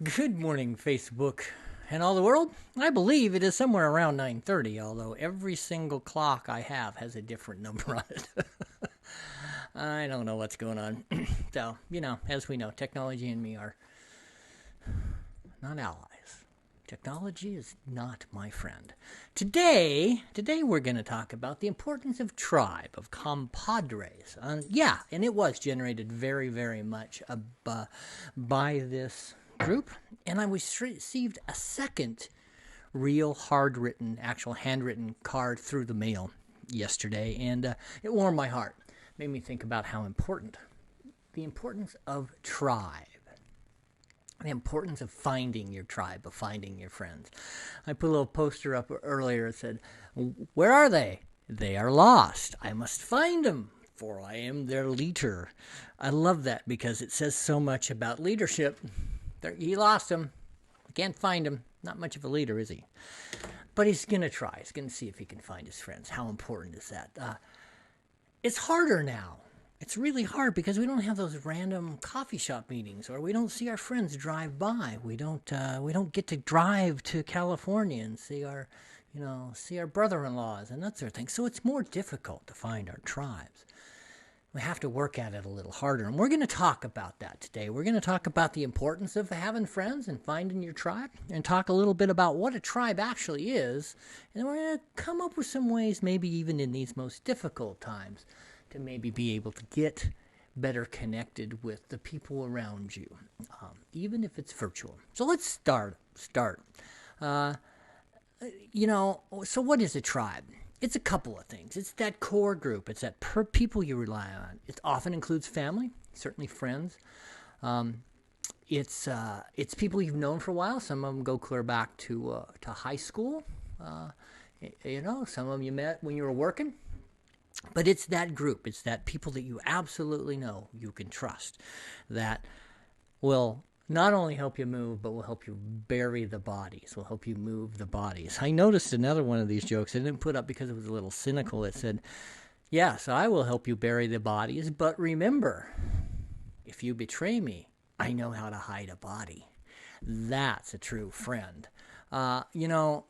Good morning, Facebook and all the world. I believe it is somewhere around 9:30, although every single clock I have has a different number on it. I don't know what's going on. So, as we know, technology and me are not allies. Technology is not my friend. Today we're going to talk about the importance of tribe, of compadres. And it was generated very, very much by this group. And I received a second real actual handwritten card through the mail yesterday, and it warmed my heart. Made me think about the importance of tribe. The importance of finding your tribe, of finding your friends. I put a little poster up earlier that said, "Where are they? They are lost. I must find them, for I am their leader." I love that because it says so much about leadership. He lost him. I can't find him. Not much of a leader, is he? But he's going to try. He's going to see if he can find his friends. How important is that? It's harder now. It's really hard because we don't have those random coffee shop meetings, or we don't see our friends drive by. We don't get to drive to California and see our brother-in-laws and that sort of thing. So it's more difficult to find our tribes. We have to work at it a little harder, and we're going to talk about that today. We're going to talk about the importance of having friends and finding your tribe, and talk a little bit about what a tribe actually is, and then we're going to come up with some ways, maybe even in these most difficult times, to maybe be able to get better connected with the people around you, even if it's virtual. So let's start. So what is a tribe? It's a couple of things. It's that core group. It's that people you rely on. It often includes family, certainly friends. It's people you've known for a while. Some of them go clear back to high school. Some of them you met when you were working. But it's that group. It's that people that you absolutely know you can trust, that will not only help you move, but will help you bury the bodies, will help you move the bodies. I noticed another one of these jokes I didn't put up because it was a little cynical. It said, "Yes, I will help you bury the bodies, but remember, if you betray me, I know how to hide a body." That's a true friend. Your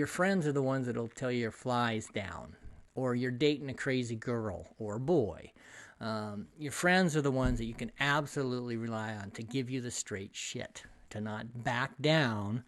friends are the ones that'll tell you your fly's down, or you're dating a crazy girl or boy. Your friends are the ones that you can absolutely rely on to give you the straight shit, to not back down,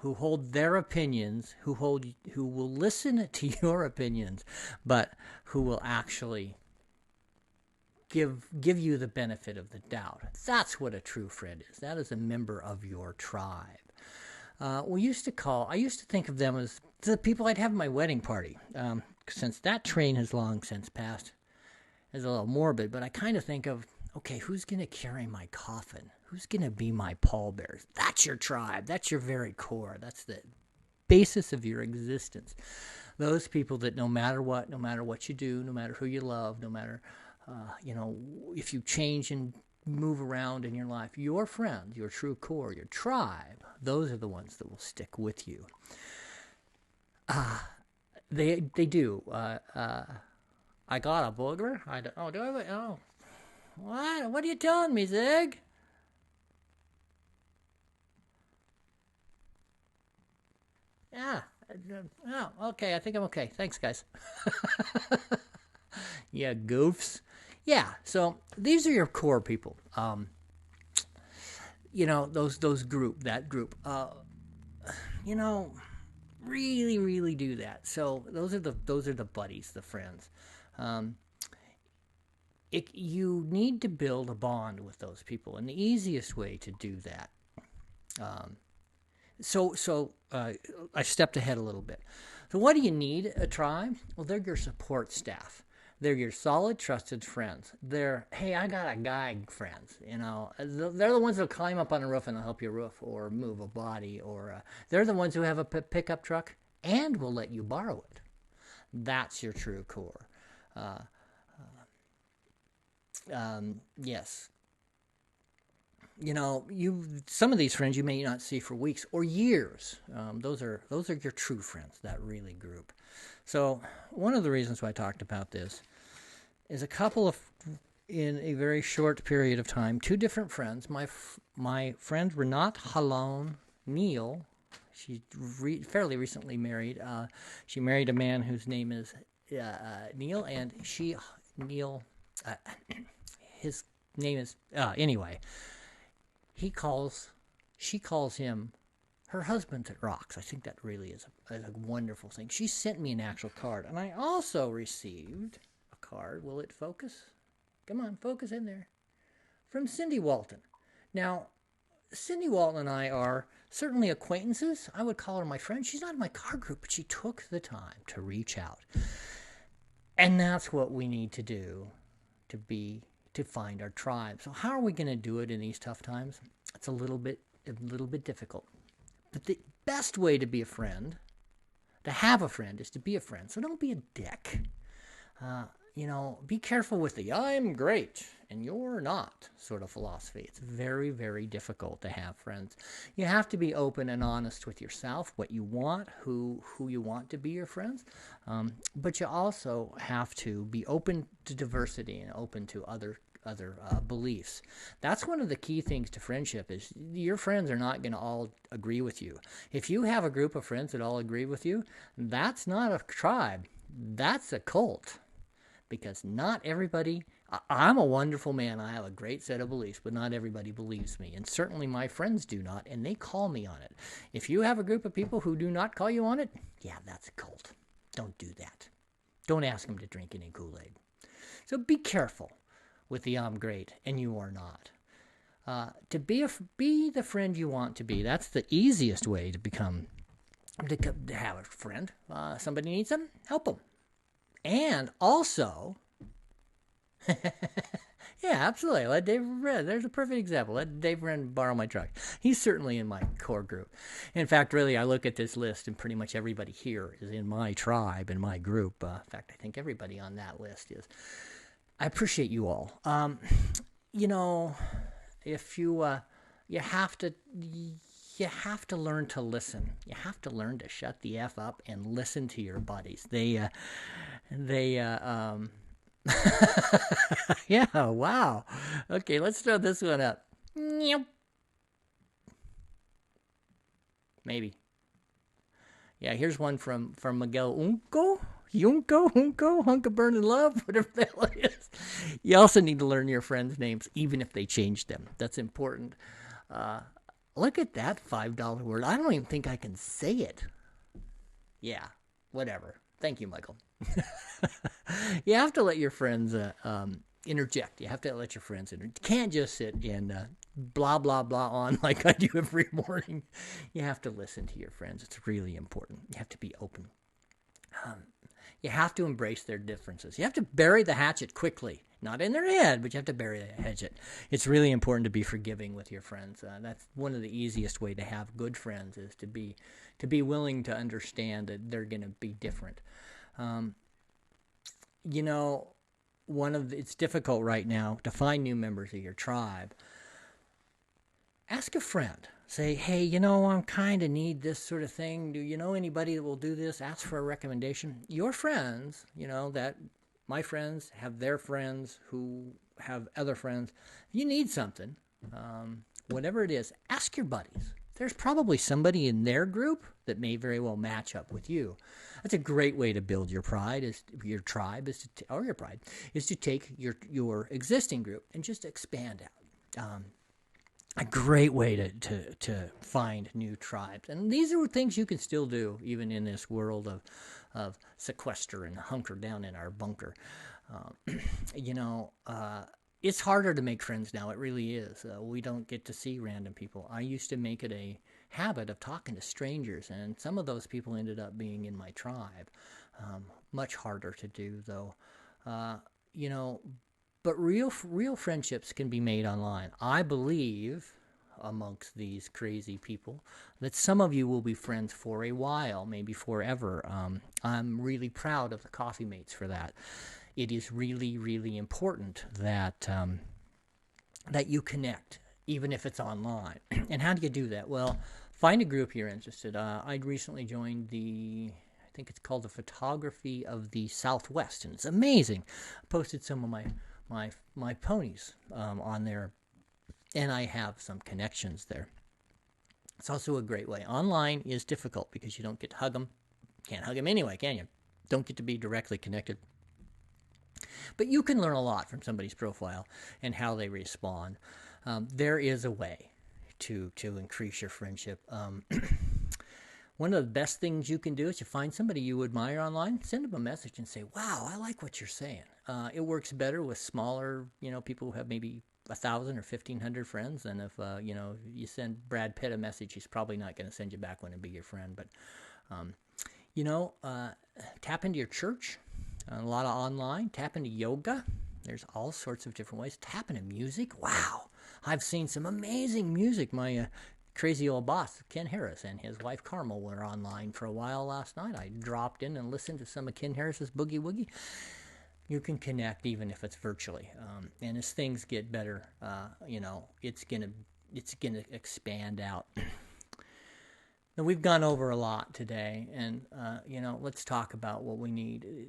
who hold their opinions, who will listen to your opinions, but who will actually give you the benefit of the doubt. That's what a true friend is. That is a member of your tribe. I used to think of them as the people I'd have at my wedding party. Since that train has long since passed, is a little morbid, but I kind of think of, okay, who's going to carry my coffin? Who's going to be my pallbearers? That's your tribe. That's your very core. That's the basis of your existence. Those people that no matter what you do, no matter who you love, no matter, if you change and move around in your life, your friends, your true core, your tribe, those are the ones that will stick with you. They do. I got a booger. Do I? Oh, what? What are you telling me, Zig? Yeah. Oh, okay. I think I'm okay. Thanks, guys. Yeah, goofs. Yeah. So these are your core people. Those group, that group. Really, really do that. So those are the buddies, the friends. You need to build a bond with those people, and the easiest way to do that. I stepped ahead a little bit. So what do you need a tribe? Well, they're your support staff. They're your solid, trusted friends. They're, hey, I got a guy friends. They're the ones that'll climb up on a roof and they'll help you roof or move a body. Or they're the ones who have a pickup truck and will let you borrow it. That's your true core. Yes. Some of these friends you may not see for weeks or years. Those are your true friends, that really group. So one of the reasons why I talked about this is a couple of in a very short period of time, two different friends. My friend Renat Halon Neal, she's fairly recently married. She married a man whose name is Neil, and Neil, his name is anyway. She calls him her husband that rocks. I think that really is a wonderful thing. She sent me an actual card, and I also received a card. Will it focus? Come on, focus in there. From Cindy Walton. Now, Cindy Walton and I are certainly acquaintances. I would call her my friend. She's not in my card group, but she took the time to reach out. And that's what we need to do to find our tribe. So how are we going to do it in these tough times? It's a little bit difficult. But the best way to be a friend, to have a friend, is to be a friend. So don't be a dick. Be careful with the I'm great and you're not sort of philosophy. It's very, very difficult to have friends. You have to be open and honest with yourself, what you want, who you want to be your friends. But you also have to be open to diversity and open to other beliefs. That's one of the key things to friendship is your friends are not going to all agree with you. If you have a group of friends that all agree with you, that's not a tribe. That's a cult. Because not everybody, I'm a wonderful man. I have a great set of beliefs, but not everybody believes me. And certainly my friends do not, and they call me on it. If you have a group of people who do not call you on it, yeah, that's a cult. Don't do that. Don't ask them to drink any Kool-Aid. So be careful with the I'm great and you are not. To be the friend you want to be. That's the easiest way to have a friend. Somebody needs them, help them. And also, yeah, absolutely. Let Dave Wren, there's a perfect example. Let Dave Wren borrow my truck. He's certainly in my core group. In fact, really, I look at this list and pretty much everybody here is in my tribe, in my group. In fact, I think everybody on that list is. I appreciate you all. If you have to learn to listen. You have to learn to shut the F up and listen to your buddies. Yeah, wow. Okay, let's throw this one up. Maybe. Yeah, here's one from Miguel Unco, Hunka Burn in Love, whatever the hell it is. You also need to learn your friends' names, even if they change them. That's important. Look at that $5 word. I don't even think I can say it. Yeah, whatever. Thank you, Michael. You have to let your friends interject. You have to let your friends interject. You can't just sit and blah, blah, blah on like I do every morning. You have to listen to your friends. It's really important. You have to be open. You have to embrace their differences. You have to bury the hatchet quickly. Not in their head, but you have to bury the hatchet. It's really important to be forgiving with your friends. That's one of the easiest way to have good friends is to be willing to understand that they're going to be different. It's difficult right now to find new members of your tribe. Ask a friend. Say, hey, I kind of need this sort of thing. Do you know anybody that will do this? Ask for a recommendation. Your friends, that my friends have their friends who have other friends. If you need something, whatever it is, ask your buddies. There's probably somebody in their group that may very well match up with you. That's a great way to build your tribe. Is to take your existing group and just expand out. A great way to find new tribes. And these are things you can still do even in this world of sequester and hunker down in our bunker. It's harder to make friends now. It really is. We don't get to see random people. I used to make it a habit of talking to strangers, and some of those people ended up being in my tribe. Much harder to do, though. But real friendships can be made online. I believe, amongst these crazy people, that some of you will be friends for a while, maybe forever. I'm really proud of the Coffee Mates for that. It is really, really important that you connect, even if it's online. And how do you do that? Well, find a group you're interested. I recently joined I think it's called the Photography of the Southwest, and it's amazing. I posted some of my my ponies on there, and I have some connections there. It's also a great way. Online is difficult because you don't get to hug them. Can't hug them anyway, can you? Don't get to be directly connected. But you can learn a lot from somebody's profile and how they respond. There is a way to increase your friendship. One of the best things you can do is you find somebody you admire online, send them a message and say, wow, I like what you're saying. It works better with smaller, people who have maybe 1,000 or 1,500 friends than if, you send Brad Pitt a message, he's probably not going to send you back one and be your friend. But, tap into your church, a lot of online, tap into yoga. There's all sorts of different ways. Tap into music. Wow. I've seen some amazing music. My crazy old boss, Ken Harris, and his wife Carmel were online for a while last night. I dropped in and listened to some of Ken Harris's Boogie Woogie. You can connect even if it's virtually. And as things get better, it's gonna expand out. Now, we've gone over a lot today, and let's talk about what we need.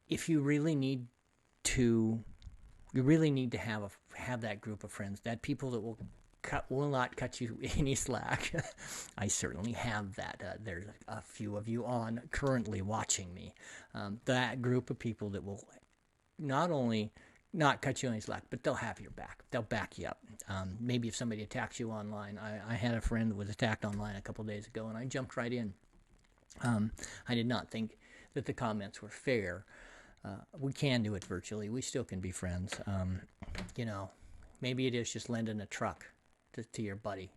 If you really need to have that group of friends, that people that will not cut you any slack. I certainly have that. There's a few of you on currently watching me. That group of people that will not only not cut you any slack, but they'll have your back. They'll back you up. Maybe if somebody attacks you online. I had a friend that was attacked online a couple days ago, and I jumped right in. I did not think that the comments were fair. We can do it virtually. We still can be friends. Maybe it is just lending a truck to your buddy.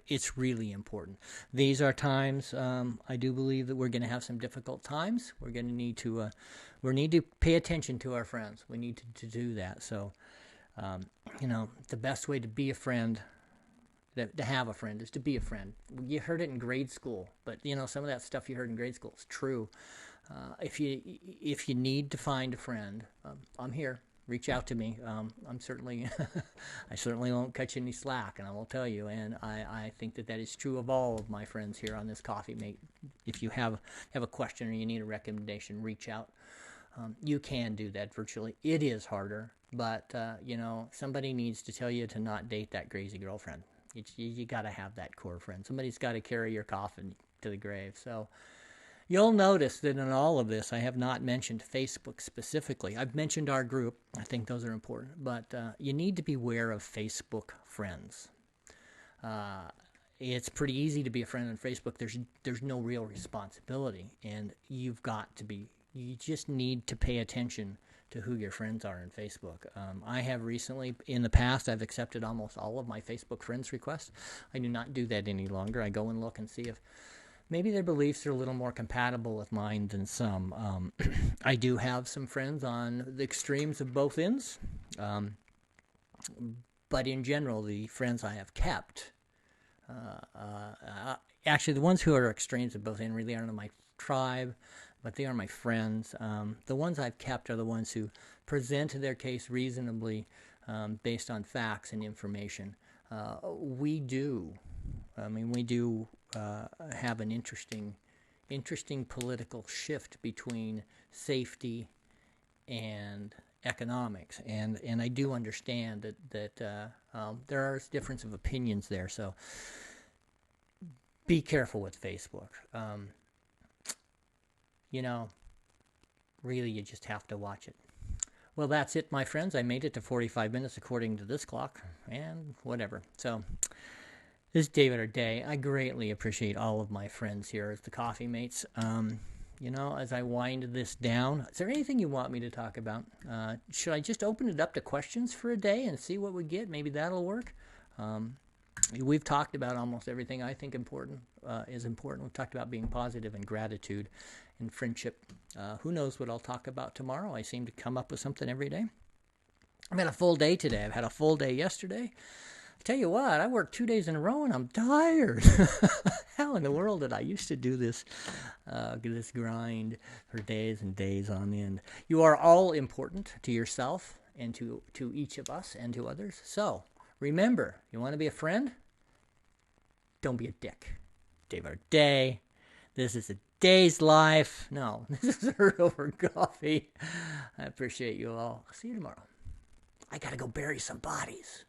It's really important. These are times, I do believe that we're going to have some difficult times. We're going to need to pay attention to our friends. We need to do that. So, the best way to be a friend, to have a friend, is to be a friend. You heard it in grade school, but some of that stuff you heard in grade school is true. If you need to find a friend, I'm here. Reach out to me. I certainly won't cut you any slack, and I will tell you. And I think that is true of all of my friends here on this Coffee Mate. If you have a question or you need a recommendation, reach out. You can do that virtually. It is harder, but somebody needs to tell you to not date that crazy girlfriend. You got to have that core friend. Somebody's got to carry your coffin to the grave. So. You'll notice that in all of this, I have not mentioned Facebook specifically. I've mentioned our group. I think those are important. But you need to beware of Facebook friends. It's pretty easy to be a friend on Facebook. There's no real responsibility. And you just need to pay attention to who your friends are in Facebook. I have recently, in the past, I've accepted almost all of my Facebook friends requests. I do not do that any longer. I go and look and see if maybe their beliefs are a little more compatible with mine than some. I do have some friends on the extremes of both ends. But in general, the friends I have kept, actually the ones who are extremes of both ends really aren't my tribe, but they are my friends. The ones I've kept are the ones who present their case reasonably based on facts and information. We do have an interesting political shift between safety and economics, and I do understand that there are difference of opinions there. So be careful with Facebook. Really, you just have to watch it. Well, that's it, my friends. I made it to 45 minutes according to this clock, and whatever. So. This is David or Day. I greatly appreciate all of my friends here as the Coffee Mates. As I wind this down, is there anything you want me to talk about? Should I just open it up to questions for a day and see what we get? Maybe that'll work. We've talked about almost everything I think is important. We've talked about being positive and gratitude and friendship. Who knows what I'll talk about tomorrow? I seem to come up with something every day. I've had a full day today. I've had a full day yesterday. Tell you what, I worked 2 days in a row and I'm tired. How in the world did I used to do this grind for days and days on end? You are all important to yourself and to each of us and to others. So remember, you want to be a friend? Don't be a dick. Day by day. This is day's life. No, this is Herd Over Coffee. I appreciate you all. I'll see you tomorrow. I gotta go bury some bodies.